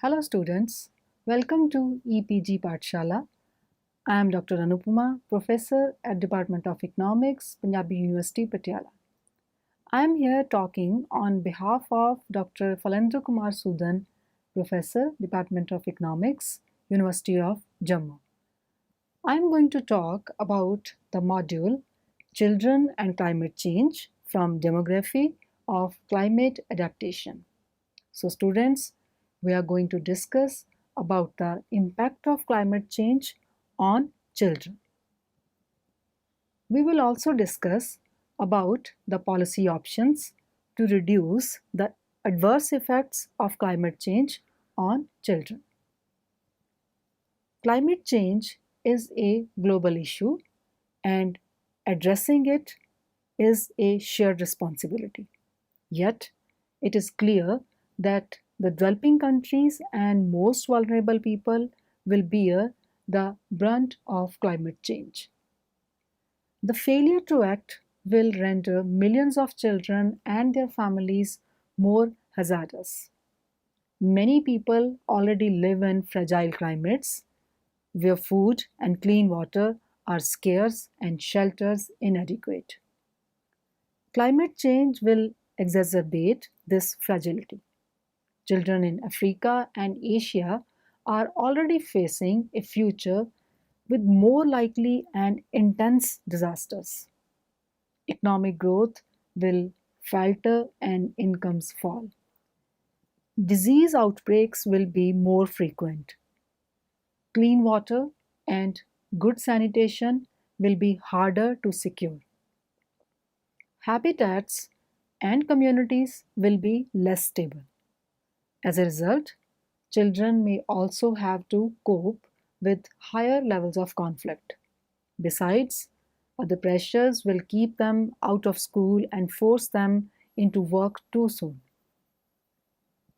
Hello students, welcome to EPG Pathshala. I am Dr. Anupama, Professor at Department of Economics, Punjabi University, Patiala. I am here talking on behalf of Dr. Falendra Kumar Sudan, Professor, Department of Economics, University of Jammu. I am going to talk about the module Children and Climate Change from Demography of Climate Adaptation. So students, we are going to discuss about the impact of climate change on children. We will also discuss about the policy options to reduce the adverse effects of climate change on children. Climate change is a global issue and addressing it is a shared responsibility. Yet, it is clear that the developing countries and most vulnerable people will bear the brunt of climate change. The failure to act will render millions of children and their families more hazardous. Many people already live in fragile climates where food and clean water are scarce and shelters inadequate. Climate change will exacerbate this fragility. Children in Africa and Asia are already facing a future with more likely and intense disasters. Economic growth will falter and incomes fall. Disease outbreaks will be more frequent. Clean water and good sanitation will be harder to secure. Habitats and communities will be less stable. As a result, children may also have to cope with higher levels of conflict. Besides, other pressures will keep them out of school and force them into work too soon.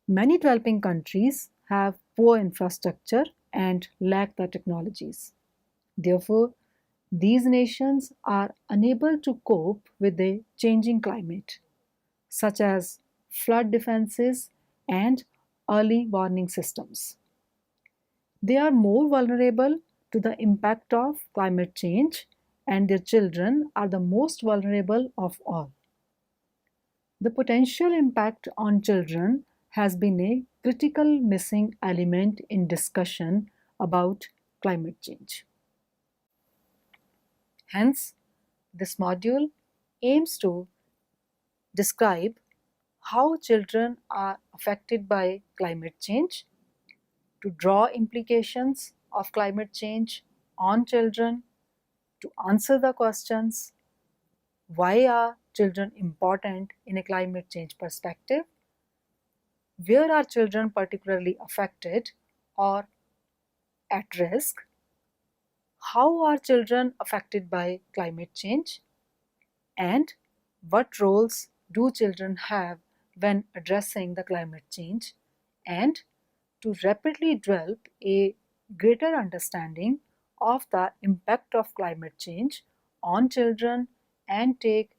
Many developing countries have poor infrastructure and lack the technologies. Therefore, these nations are unable to cope with the changing climate, such as flood defenses and early warning systems. They are more vulnerable to the impact of climate change, and their children are the most vulnerable of all. The potential impact on children has been a critical missing element in discussion about climate change. Hence, this module aims to describe how children are affected by climate change, to draw implications of climate change on children, to answer the questions why are children important in a climate change perspective, where are children particularly affected or at risk, how are children affected by climate change, and what roles do children have when addressing the climate change, and to rapidly develop a greater understanding of the impact of climate change on children and take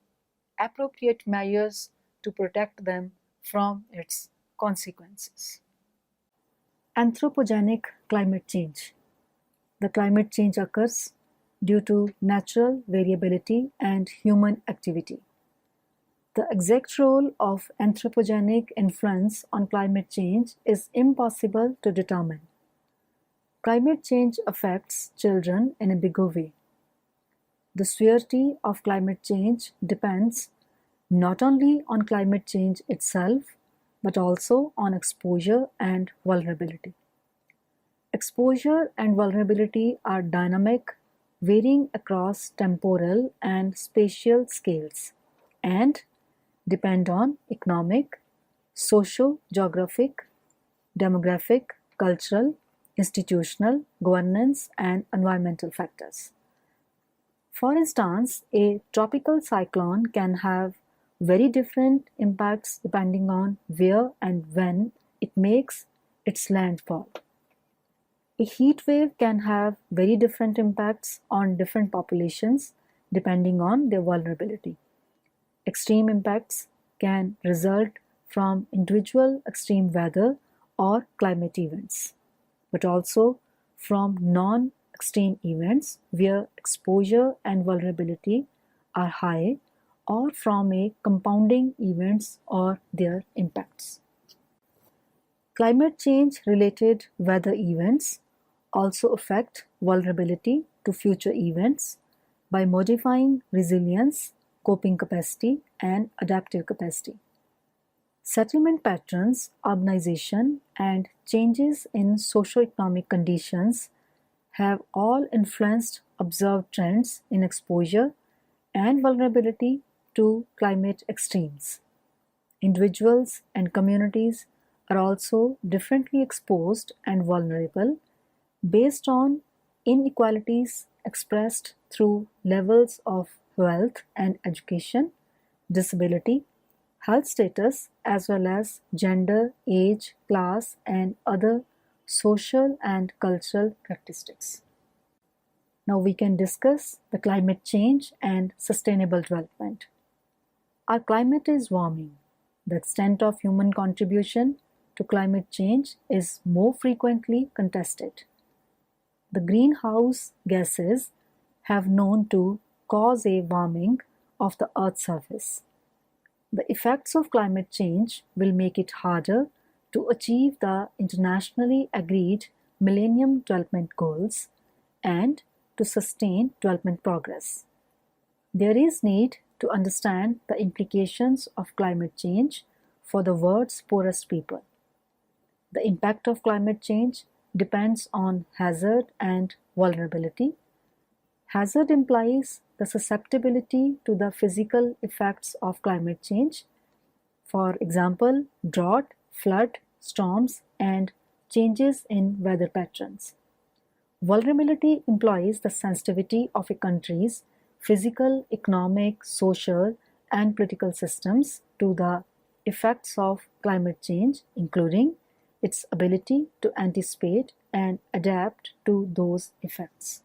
appropriate measures to protect them from its consequences. Anthropogenic climate change. The climate change occurs due to natural variability and human activity. The exact role of anthropogenic influence on climate change is impossible to determine. Climate change affects children in a bigger way. The severity of climate change depends not only on climate change itself, but also on exposure and vulnerability. Exposure and vulnerability are dynamic, varying across temporal and spatial scales, and depend on economic, socio-geographic, demographic, cultural, institutional, governance, and environmental factors. For instance, a tropical cyclone can have very different impacts depending on where and when it makes its landfall. A heat wave can have very different impacts on different populations depending on their vulnerability. Extreme impacts can result from individual extreme weather or climate events, but also from non-extreme events where exposure and vulnerability are high, or from a compounding events or their impacts. Climate change related weather events also affect vulnerability to future events by modifying resilience, coping capacity, and adaptive capacity. Settlement patterns, urbanization, and changes in socio-economic conditions have all influenced observed trends in exposure and vulnerability to climate extremes. Individuals and communities are also differently exposed and vulnerable based on inequalities expressed through levels of wealth and education, disability, health status, as well as gender, age, class, and other social and cultural characteristics. Now we can discuss the climate change and sustainable development. Our climate is warming. The extent of human contribution to climate change is more frequently contested. The greenhouse gases have known to cause a warming of the Earth's surface. The effects of climate change will make it harder to achieve the internationally agreed Millennium Development Goals and to sustain development progress. There is need to understand the implications of climate change for the world's poorest people. The impact of climate change depends on hazard and vulnerability. Hazard implies the susceptibility to the physical effects of climate change, for example, drought, flood, storms, and changes in weather patterns. Vulnerability implies the sensitivity of a country's physical, economic, social, and political systems to the effects of climate change, including its ability to anticipate and adapt to those effects.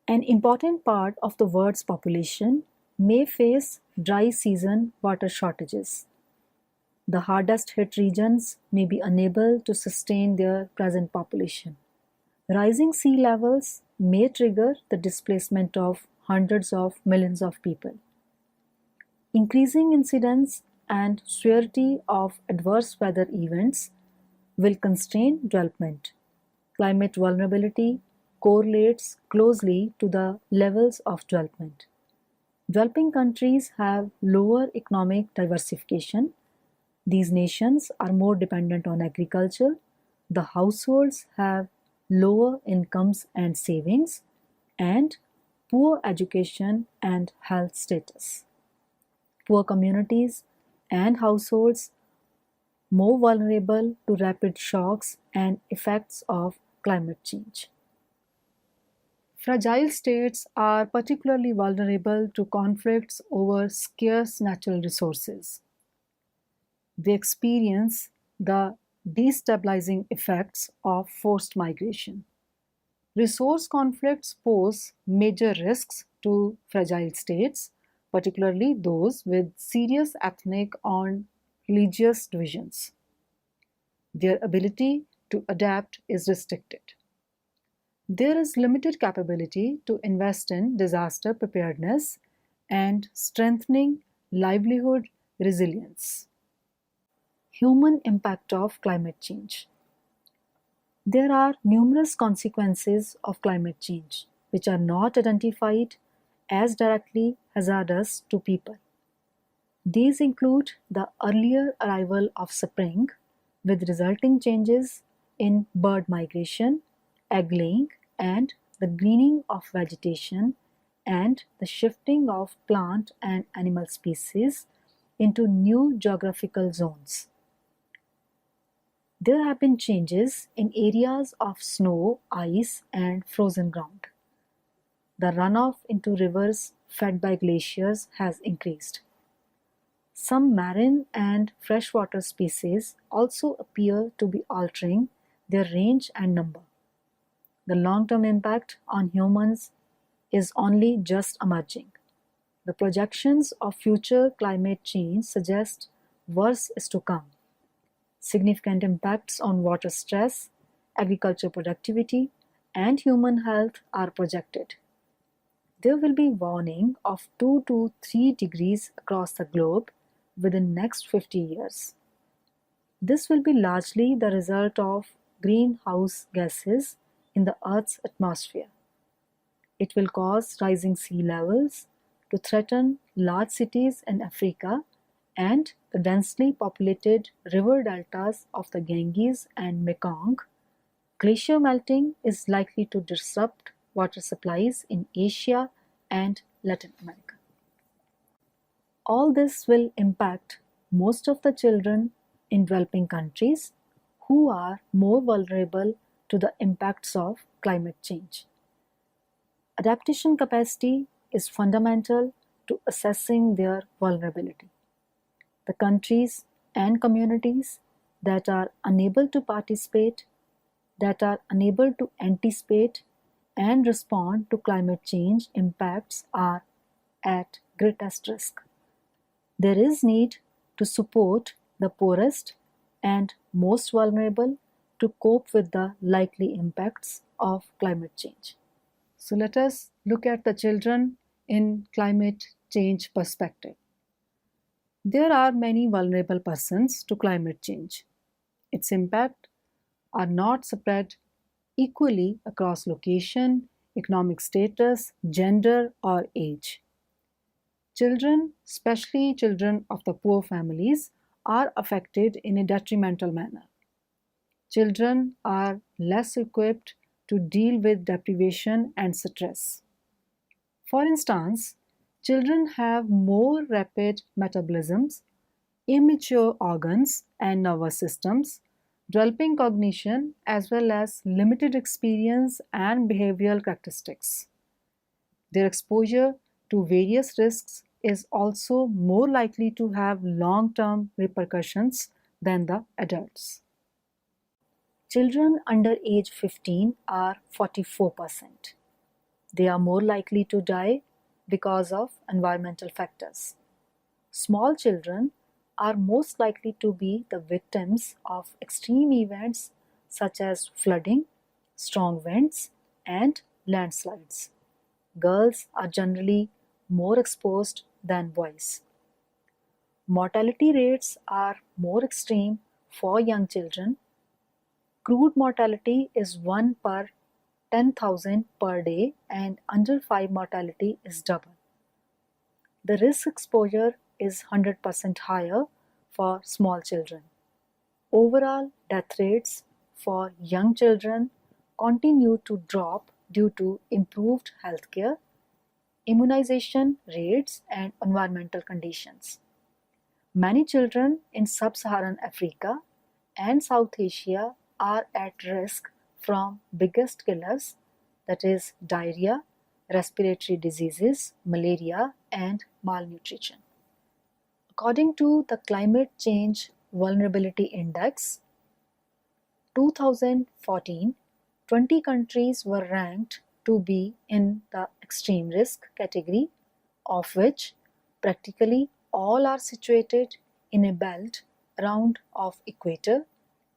An important part of the world's population may face dry season water shortages. The hardest hit regions may be unable to sustain their present population. Rising sea levels may trigger the displacement of hundreds of millions of people. Increasing incidence and severity of adverse weather events will constrain development. Climate vulnerability correlates closely to the levels of development. Developing countries have lower economic diversification. These nations are more dependent on agriculture. The households have lower incomes and savings, and poor education and health status. Poor communities and households more vulnerable to rapid shocks and effects of climate change. Fragile states are particularly vulnerable to conflicts over scarce natural resources. They experience the destabilizing effects of forced migration. Resource conflicts pose major risks to fragile states, particularly those with serious ethnic or religious divisions. Their ability to adapt is restricted. There is limited capability to invest in disaster preparedness and strengthening livelihood resilience. Human impact of climate change. There are numerous consequences of climate change which are not identified as directly hazardous to people. These include the earlier arrival of spring with resulting changes in bird migration, egg laying, and the greening of vegetation, and the shifting of plant and animal species into new geographical zones. There have been changes in areas of snow, ice, and frozen ground. The runoff into rivers fed by glaciers has increased. Some marine and freshwater species also appear to be altering their range and number. The long-term impact on humans is only just emerging. The projections of future climate change suggest worse is to come. Significant impacts on water stress, agriculture productivity, and human health are projected. There will be warning of 2 to 3 degrees across the globe within next 50 years. This will be largely the result of greenhouse gases in the Earth's atmosphere. It will cause rising sea levels to threaten large cities in Africa and the densely populated river deltas of the Ganges and Mekong. Glacier melting is likely to disrupt water supplies in Asia and Latin America. All this will impact most of the children in developing countries who are more vulnerable to the impacts of climate change. Adaptation capacity is fundamental to assessing their vulnerability. The countries and communities that are unable to participate, that are unable to anticipate and respond to climate change impacts are at greatest risk. There is need to support the poorest and most vulnerable to cope with the likely impacts of climate change. So let us look at the children in climate change perspective. There are many vulnerable persons to climate change. Its impact are not spread equally across location, economic status, gender, or age. Children, especially children of the poor families, are affected in a detrimental manner. Children are less equipped to deal with deprivation and stress. For instance, children have more rapid metabolisms, immature organs and nervous systems, developing cognition as well as limited experience and behavioral characteristics. Their exposure to various risks is also more likely to have long-term repercussions than the adults. Children under age 15 are 44%. They are more likely to die because of environmental factors. Small children are most likely to be the victims of extreme events such as flooding, strong winds, and landslides. Girls are generally more exposed than boys. Mortality rates are more extreme for young children. Crude mortality is 1 per 10,000 per day and under 5 mortality is double. The risk exposure is 100% higher for small children. Overall death rates for young children continue to drop due to improved healthcare, immunization rates, and environmental conditions. Many children in sub-Saharan Africa and South Asia are at risk from biggest killers, that is diarrhea, respiratory diseases, malaria, and malnutrition. According to the Climate Change Vulnerability Index 2014, 20 countries were ranked to be in the extreme risk category, of which practically all are situated in a belt around of equator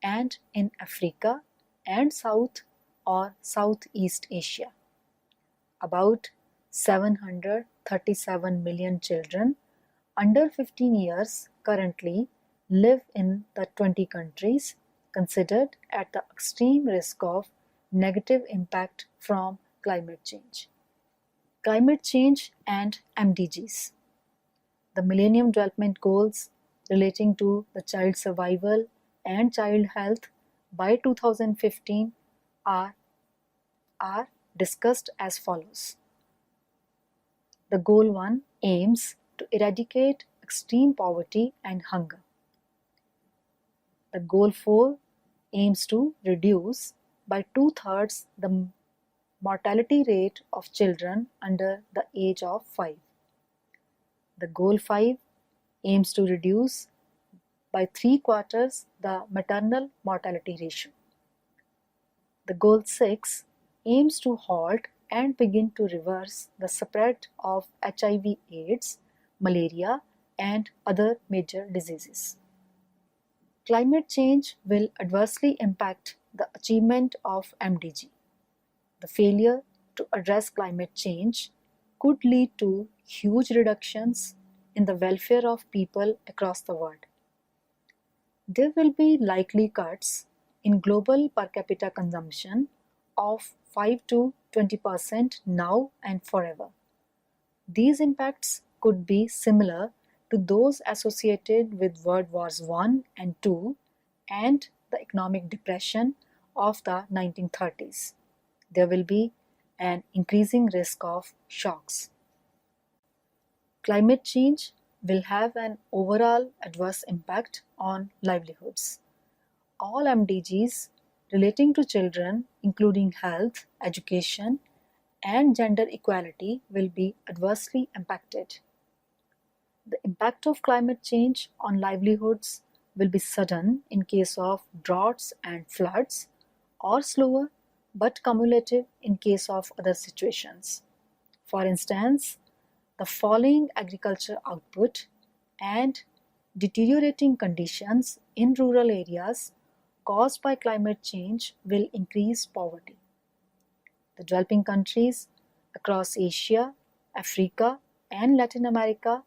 and in Africa and South or Southeast Asia. About 737 million children under 15 years currently live in the 20 countries considered at the extreme risk of negative impact from climate change. Climate change and MDGs. The Millennium Development Goals relating to the child survival and child health by 2015 are discussed as follows. The Goal 1 aims to eradicate extreme poverty and hunger. The Goal 4 aims to reduce by 2/3 the mortality rate of children under the age of 5. The Goal 5 aims to reduce by 3/4 the maternal mortality ratio. The Goal 6 aims to halt and begin to reverse the spread of HIV/AIDS, malaria, and other major diseases. Climate change will adversely impact the achievement of MDG. The failure to address climate change could lead to huge reductions in the welfare of people across the world. There will be likely cuts in global per capita consumption of 5 to 20% now and forever. These impacts could be similar to those associated with World Wars I and II and the economic depression of the 1930s. There will be an increasing risk of shocks. Climate change will have an overall adverse impact on livelihoods. All MDGs relating to children, including health, education, and gender equality, will be adversely impacted. The impact of climate change on livelihoods will be sudden in case of droughts and floods, or slower but cumulative in case of other situations. For instance, the falling agriculture output and deteriorating conditions in rural areas caused by climate change will increase poverty. The developing countries across Asia, Africa, and Latin America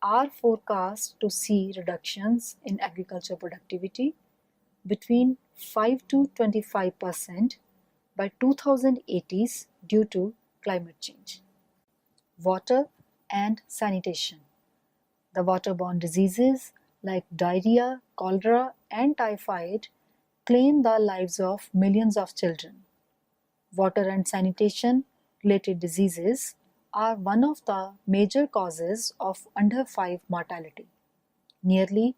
are forecast to see reductions in agriculture productivity between 5 to 25% by 2080s due to climate change. Water and sanitation. The waterborne diseases like diarrhea, cholera, and typhoid claim the lives of millions of children. Water and sanitation related diseases are one of the major causes of under 5 mortality. Nearly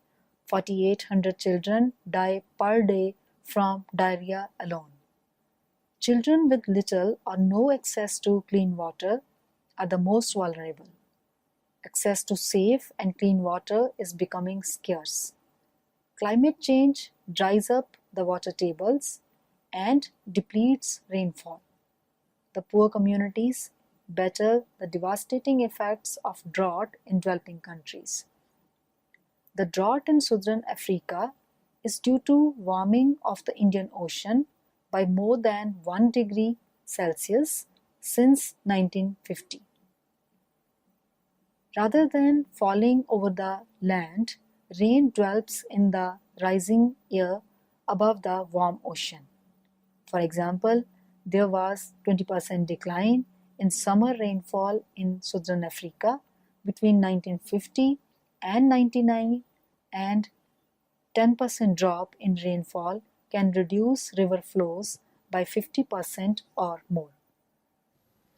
4,800 children die per day from diarrhea alone. Children with little or no access to clean water are the most vulnerable. Access to safe and clean water is becoming scarce. Climate change dries up the water tables and depletes rainfall. The poor communities better the devastating effects of drought in developing countries. The drought in southern Africa is due to warming of the Indian Ocean by more than 1 degree Celsius since 1950. Rather than falling over the land, rain dwells in the rising air above the warm ocean. For example, there was 20% decline in summer rainfall in southern Africa between 1950 and 99, and 10% drop in rainfall can reduce river flows by 50% or more.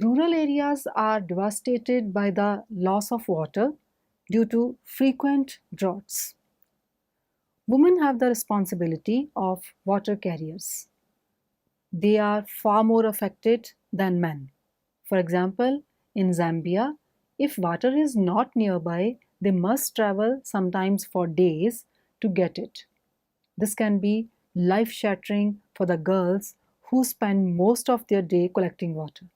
Rural areas are devastated by the loss of water due to frequent droughts. Women have the responsibility of water carriers. They are far more affected than men. For example, in Zambia, if water is not nearby, they must travel sometimes for days to get it. This can be life-shattering for the girls who spend most of their day collecting water,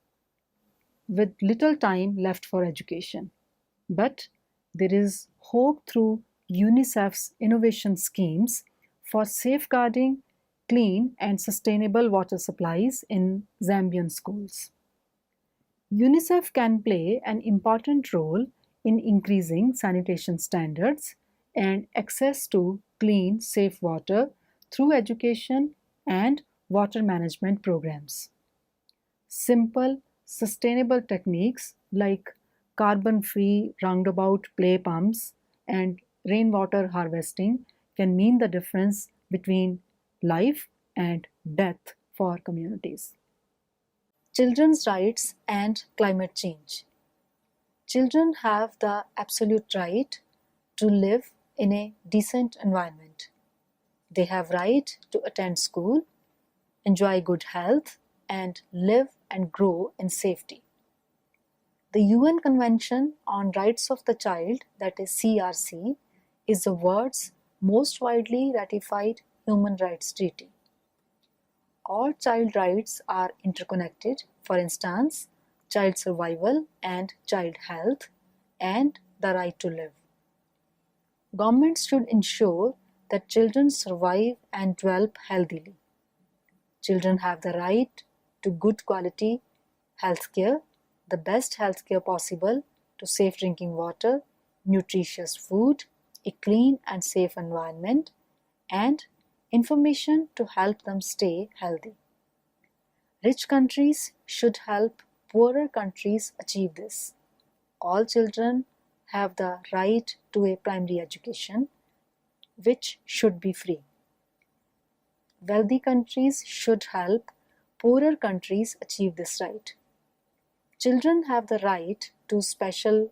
with little time left for education. But there is hope through UNICEF's innovation schemes for safeguarding clean and sustainable water supplies in Zambian schools. UNICEF can play an important role in increasing sanitation standards and access to clean, safe water through education and water management programs. Simple, sustainable techniques like carbon-free roundabout play pumps and rainwater harvesting can mean the difference between life and death for communities. Children's rights and climate change. Children have the absolute right to live in a decent environment. They have right to attend school, enjoy good health, and live and grow in safety. The UN Convention on Rights of the Child, that is CRC, is the world's most widely ratified human rights treaty. All child rights are interconnected, for instance, child survival and child health, and the right to live. Governments should ensure that children survive and develop healthily. Children have the right to good quality healthcare, the best healthcare possible, to safe drinking water, nutritious food, a clean and safe environment, and information to help them stay healthy. Rich countries should help poorer countries achieve this. All children have the right to a primary education, which should be free. Wealthy countries should help poorer countries achieve this right. Children have the right to special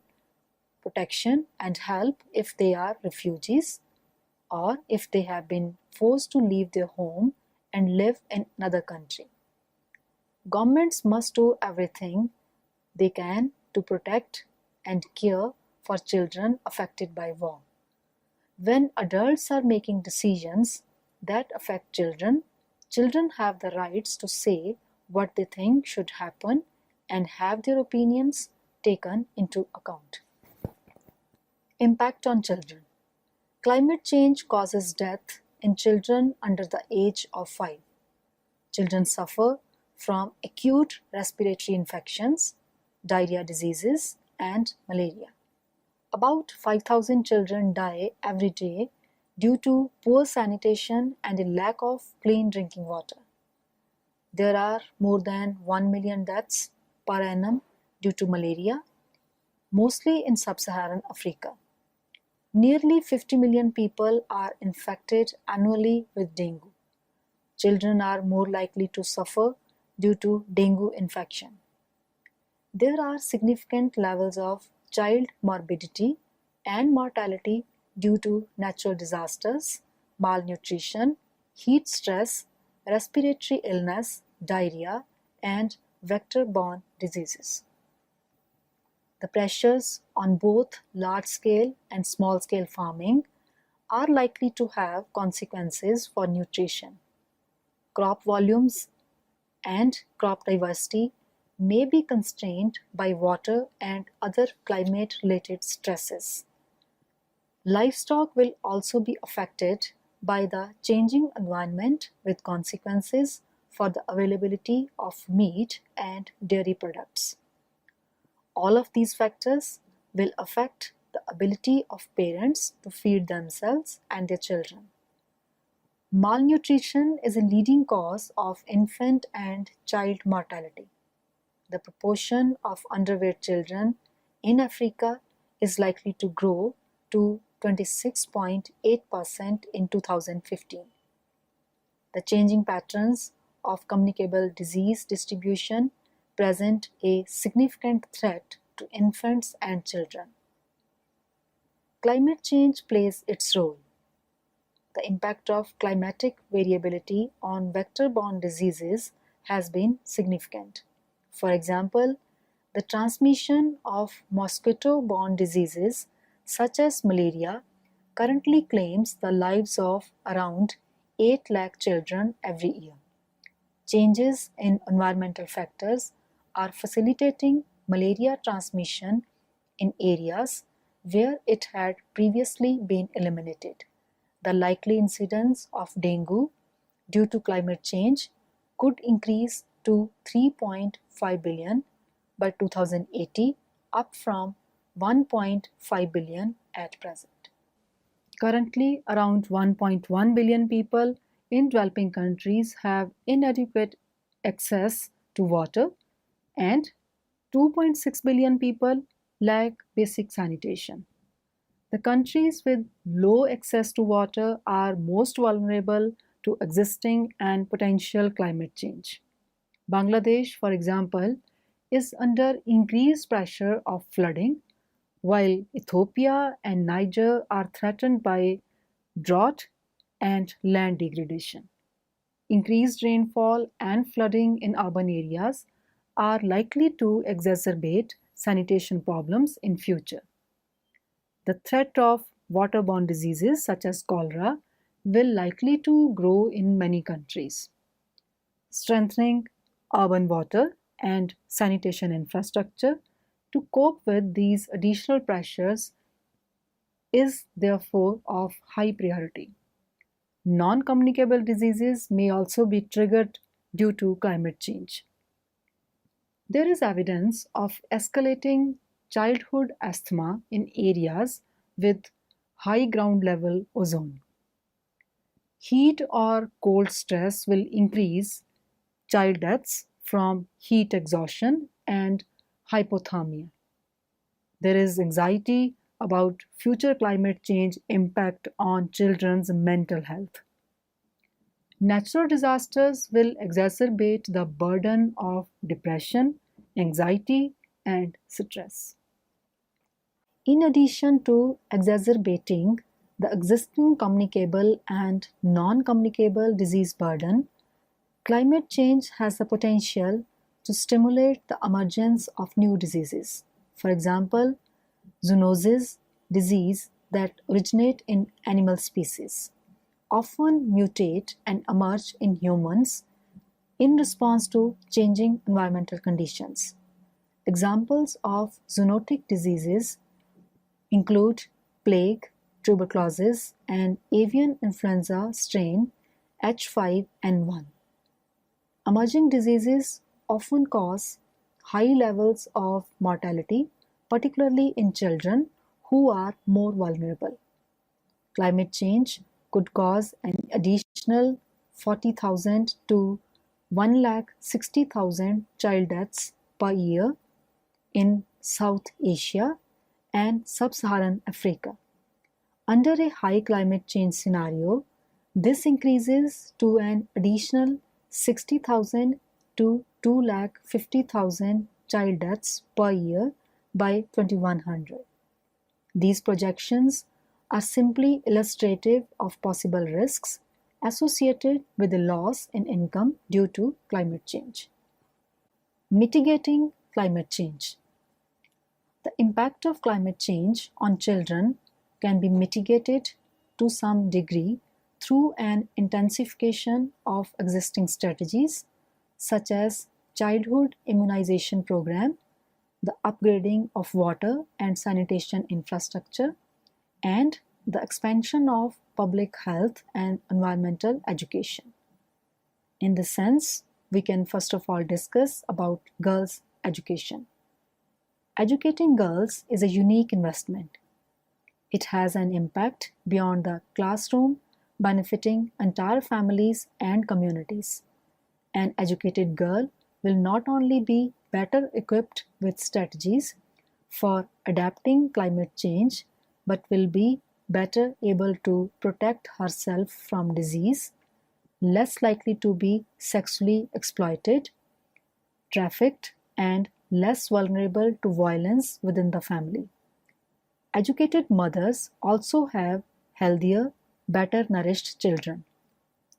protection and help if they are refugees or if they have been forced to leave their home and live in another country. Governments must do everything they can to protect and care for children affected by war. When adults are making decisions that affect children, children have the rights to say what they think should happen and have their opinions taken into account. Impact on children. Climate change causes death in children under the age of 5. Children suffer from acute respiratory infections, diarrhea diseases, and malaria. About 5,000 children die every day due to poor sanitation and a lack of clean drinking water. There are more than 1 million deaths per annum due to malaria, mostly in sub-Saharan Africa. Nearly 50 million people are infected annually with dengue. Children are more likely to suffer due to dengue infection. There are significant levels of child morbidity and mortality due to natural disasters, malnutrition, heat stress, respiratory illness, diarrhea, and vector-borne diseases. The pressures on both large-scale and small-scale farming are likely to have consequences for nutrition. Crop volumes and crop diversity may be constrained by water and other climate-related stresses. Livestock will also be affected by the changing environment with consequences for the availability of meat and dairy products. All of these factors will affect the ability of parents to feed themselves and their children. Malnutrition is a leading cause of infant and child mortality. The proportion of underweight children in Africa is likely to grow to 26.8% in 2015. The changing patterns of communicable disease distribution present a significant threat to infants and children. Climate change plays its role. The impact of climatic variability on vector-borne diseases has been significant. For example, the transmission of mosquito-borne diseases such as malaria currently claims the lives of around 8 lakh children every year. Changes in environmental factors are facilitating malaria transmission in areas where it had previously been eliminated. The likely incidence of dengue due to climate change could increase to 3.5 billion by 2080, up from 1.5 billion at present. Currently, around 1.1 billion people in developing countries have inadequate access to water, and 2.6 billion people lack basic sanitation. The countries with low access to water are most vulnerable to existing and potential climate change. Bangladesh, for example, is under increased pressure of flooding, while Ethiopia and Niger are threatened by drought and land degradation. Increased rainfall and flooding in urban areas are likely to exacerbate sanitation problems in future. The threat of waterborne diseases such as cholera will likely to grow in many countries. Strengthening urban water and sanitation infrastructure to cope with these additional pressures is therefore of high priority. Non-communicable diseases may also be triggered due to climate change. There is evidence of escalating childhood asthma in areas with high ground level ozone. Heat or cold stress will increase child deaths from heat exhaustion and hypothermia. There is anxiety about future climate change impact on children's mental health. Natural disasters will exacerbate the burden of depression, anxiety, and stress. In addition to exacerbating the existing communicable and non communicable disease burden, climate change has the potential to stimulate the emergence of new diseases. For example, zoonosis, disease that originate in animal species, often mutate and emerge in humans in response to changing environmental conditions. Examples of zoonotic diseases include plague, tuberculosis, and avian influenza strain H5N1. Emerging diseases often cause high levels of mortality, particularly in children who are more vulnerable. Climate change could cause an additional 40,000 to 160,000 child deaths per year in South Asia and Sub-Saharan Africa. Under a high climate change scenario, this increases to an additional 60,000 to 250,000 child deaths per year by 2100. These projections are simply illustrative of possible risks associated with the loss in income due to climate change. Mitigating climate change. The impact of climate change on children can be mitigated to some degree through an intensification of existing strategies such as childhood immunization program, the upgrading of water and sanitation infrastructure, and the expansion of public health and environmental education. In this sense, we can first of all discuss about girls' education. Educating girls is a unique investment. It has an impact beyond the classroom, benefiting entire families and communities. An educated girl will not only be better equipped with strategies for adapting climate change, but will be better able to protect herself from disease, less likely to be sexually exploited, trafficked, and less vulnerable to violence within the family. Educated mothers also have healthier, better nourished children.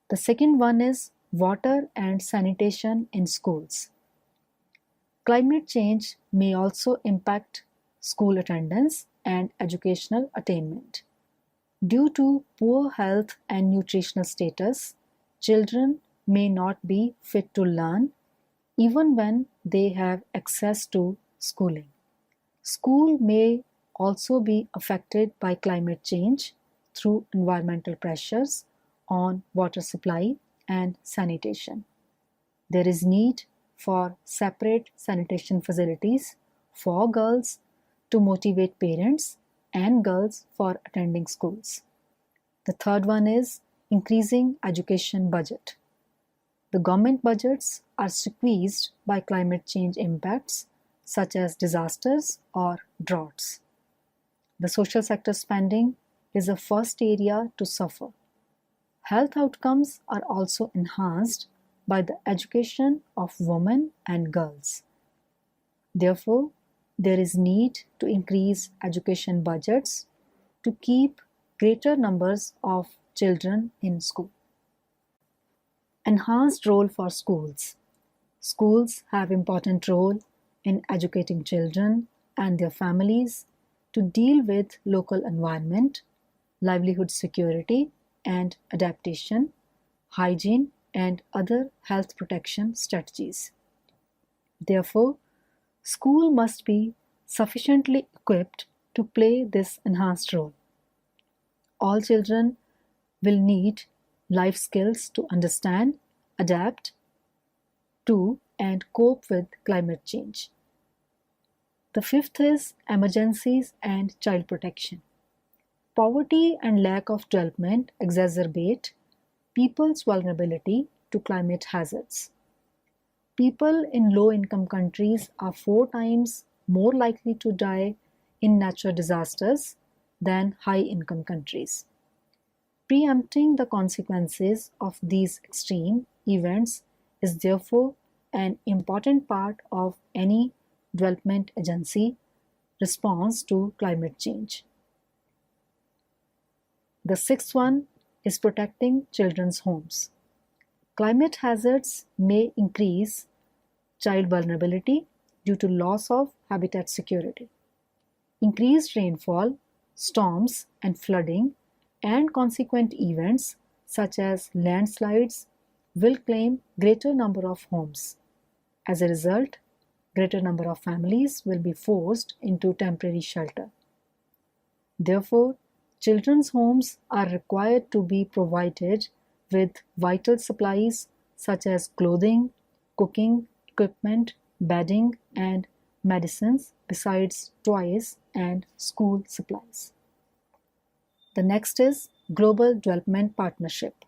The second one is water and sanitation in schools. Climate change may also impact school attendance and educational attainment. Due to poor health and nutritional status, children may not be fit to learn even when they have access to schooling. School may also be affected by climate change through environmental pressures on water supply and sanitation. There is need for separate sanitation facilities for girls to motivate parents and girls for attending schools. The third one is increasing education budget. The government budgets are squeezed by climate change impacts such as disasters or droughts. The social sector spending is the first area to suffer. Health outcomes are also enhanced by the education of women and girls. Therefore, there is need to increase education budgets to keep greater numbers of children in school. Enhanced role for schools. Schools have important role in educating children and their families to deal with local environment, livelihood security and adaptation, hygiene and other health protection strategies. Therefore, school must be sufficiently equipped to play this enhanced role. All children will need life skills to understand, adapt to, and cope with climate change. The fifth is emergencies and child protection. Poverty and lack of development exacerbate people's vulnerability to climate hazards. People in low-income countries are 4 times more likely to die in natural disasters than high-income countries. Preempting the consequences of these extreme events is therefore an important part of any development agency response to climate change. The sixth one is protecting children's homes. Climate hazards may increase child vulnerability due to loss of habitat security. Increased rainfall, storms and flooding, and consequent events such as landslides will claim greater number of homes. As a result, greater number of families will be forced into temporary shelter. Therefore, children's homes are required to be provided with vital supplies such as clothing, cooking equipment, bedding, and medicines, besides toys and school supplies. The next is Global Development Partnership.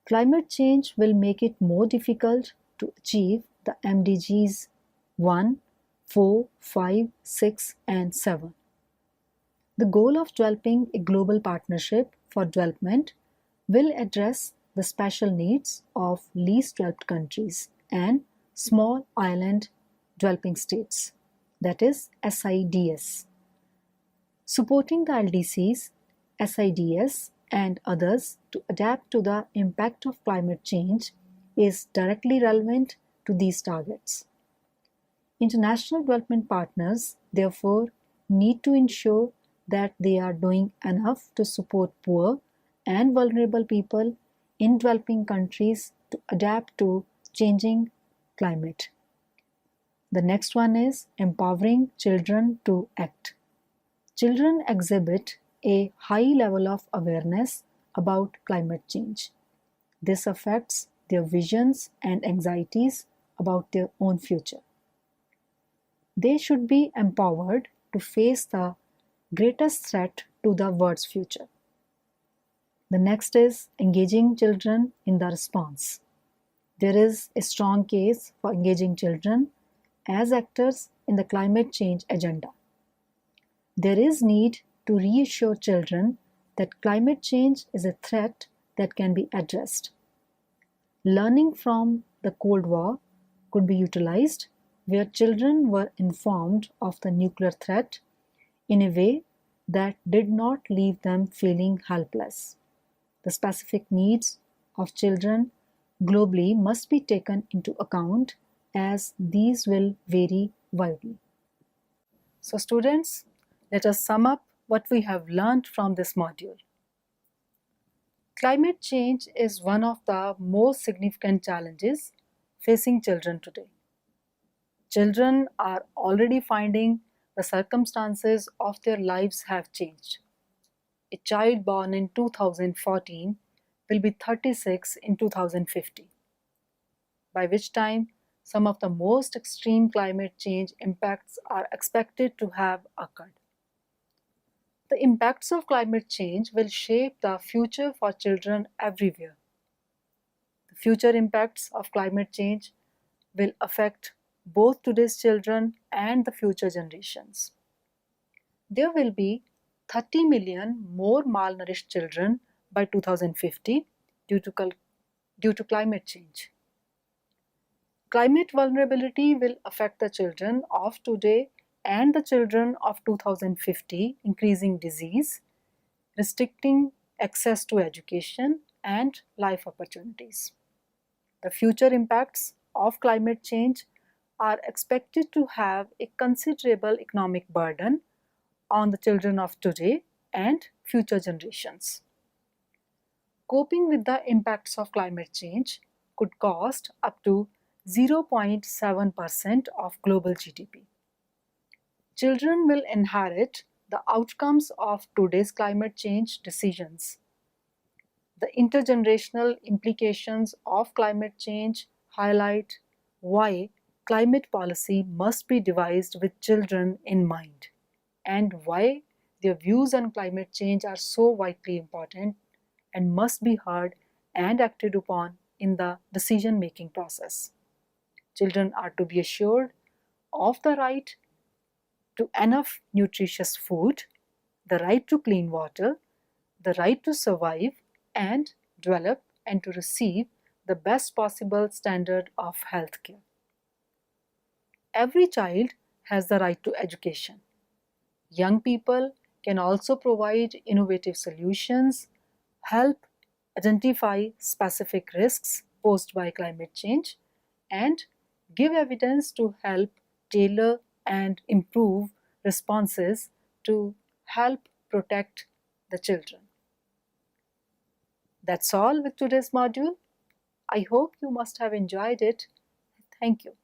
Climate change will make it more difficult to achieve the MDGs 1, 4, 5, 6, and 7. The goal of developing a global partnership for development will address the special needs of least developed countries and small island developing states, that is SIDS. Supporting the LDCs, SIDS, and others to adapt to the impact of climate change is directly relevant to these targets. International development partners, therefore, need to ensure that they are doing enough to support poor and vulnerable people in developing countries to adapt to changing climate. The next one is empowering children to act. Children exhibit a high level of awareness about climate change. This affects their visions and anxieties about their own future. They should be empowered to face the greatest threat to the world's future. The next is engaging children in the response. There is a strong case for engaging children as actors in the climate change agenda. There is need to reassure children that climate change is a threat that can be addressed. Learning from the Cold War could be utilized where children were informed of the nuclear threat in a way that did not leave them feeling helpless. The specific needs of children globally must be taken into account as these will vary widely. So students, let us sum up what we have learned from this module. Climate change is one of the most significant challenges facing children today. Children are already finding the circumstances of their lives have changed. A child born in 2014 will be 36 in 2050, by which time some of the most extreme climate change impacts are expected to have occurred. The impacts of climate change will shape the future for children everywhere. The future impacts of climate change will affect both today's children and the future generations. There will be 30 million more malnourished children by 2050 due to climate change. Climate vulnerability will affect the children of today and the children of 2050, increasing disease, restricting access to education and life opportunities. The future impacts of climate change are expected to have a considerable economic burden on the children of today and future generations. Coping with the impacts of climate change could cost up to 0.7% of global GDP. Children will inherit the outcomes of today's climate change decisions. The intergenerational implications of climate change highlight why climate policy must be devised with children in mind and why their views on climate change are so vitally important and must be heard and acted upon in the decision making process. Children are to be assured of the right to enough nutritious food, the right to clean water, the right to survive and develop and to receive the best possible standard of healthcare. Every child has the right to education. Young people can also provide innovative solutions, help identify specific risks posed by climate change, and give evidence to help tailor and improve responses to help protect the children. That's all with today's module. I hope you must have enjoyed it. Thank you.